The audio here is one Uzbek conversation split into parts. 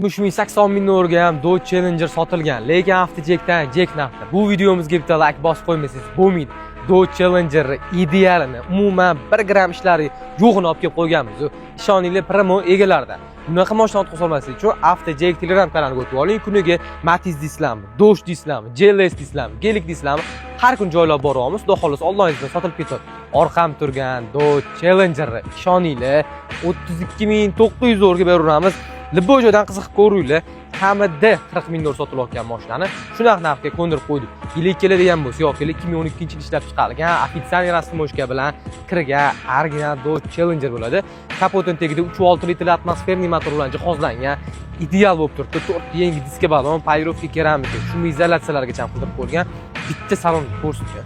80 ming dollarga ham Dodge Challenger sotilgan, lekin avtojekdan jek narxda. Bu videomizga bitta like bosib qo'ymasangiz bo'lmaydi. Dodge Challenger idealini, umuman 1 gram ishlari yo'g'ini olib kelib qo'yganmiz. Ishoninglar, promo egalarda. Bunaqa mashina olib qolmaslik uchun avtojek Telegram kanaliga o'tib oling. Kuniga Matiz deysizlarmi, Dodge deysizlarmi, GLS deysizlarmi, Gelik deysizlarmi, har kun joylab boramiz. Xudo xohlasa onlaynda sotilib ketadi. Orqam turgan Dodge Challenger ishoninglar 32.900 dollarga beraveramiz. Libbo joydan qiziqib ko'ringlar. Kamida 40 ming dollar sotilayotgan mashinani shunaqa narxga ko'ndirib qo'ydik. Yili keladigan bo'lsa yoki 2012-yil ishlab chiqarilgan ofitsial rasmoshka bilan kirgan original Dodge Challenger bo'ladi. Kapotning tagida 3.6 litr atmosferniy motor bilan jihozlangan. Ideal bo'lib turibdi. 4 yangi diska balon, payrovka keramika, shum izolyatsiyalargacha qildirib qo'ygan. Bitta salon ko'rsatgan.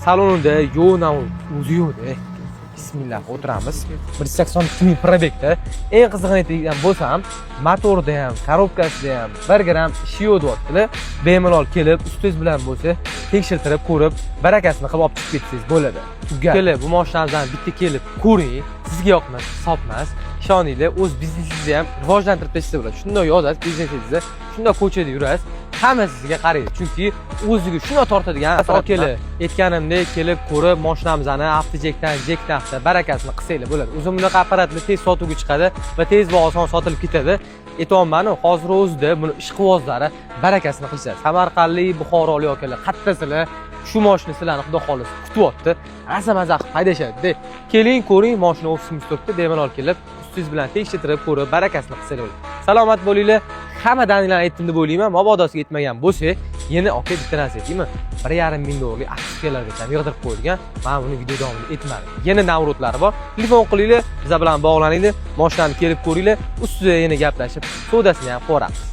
Salonida yo'q o'zi yo'q-da. Bismillah, o'tiramiz. 182 ming probekda. Eng qizig'ini aytadigan bo'lsam, motorda ham, korobkasida ham 1 gram ishi yo'q deyaptilar. Bemalol kelib, ustoz bilan bo'lsa, tekshirtirib ko'rib, barakasini qilib olib chiqib ketsangiz bo'ladi. Kelib, bu mashinamizdan bitta kelib ko'ring. Sizga yoqmas, hisobmas. Ishoninglar, o'z biznesingizni ham rivojlantirib tashlasa bo'ladi. Shunday yozasiz biznesingizni, shunday ko'chada yurasiz. Hamma sizga qaraydi, chunki o'ziga shuna tortadigan kelib, aytganimdek kelib ko'rib, mashinamizni avtojekdan jek narxda barakasini qilsanglar bo'ladi. O'zim bunaqa apparatlar tez sotuvga chiqadi va tez va oson sotilib ketadi. Aytayapman, hozir o'zida buni ishqibozlari barakasini qilishadi. Samarqandlik, Buxorolik akalar, qattasizlar shu mashina sizlarni xudo xolisa kutyapti. Maza qilib haydashadi. Keling, ko'ring, mashina ofisimiz turibdi. Bemalol kelib, ustoz bilan tekshirtirib ko'rib, barakasini qilsanglar bo'ladi. Salomat bo'linglar. Hammadan aytdim deb o'ylayman. Mabodosiga yetmagan bo'lsa, yana aka bitta narsa aytaymi? 1.5 ming dollarlik aksiyalargacha yig'dirib qo'yilgan. Men buni video davomida aytmadim. Yana navrotlari bor. Telefon qilinglar, biz bilan bog'laninglar, mashinani kelib ko'ringlar, ustida yana gaplashib, savdosini ham ko'ramiz.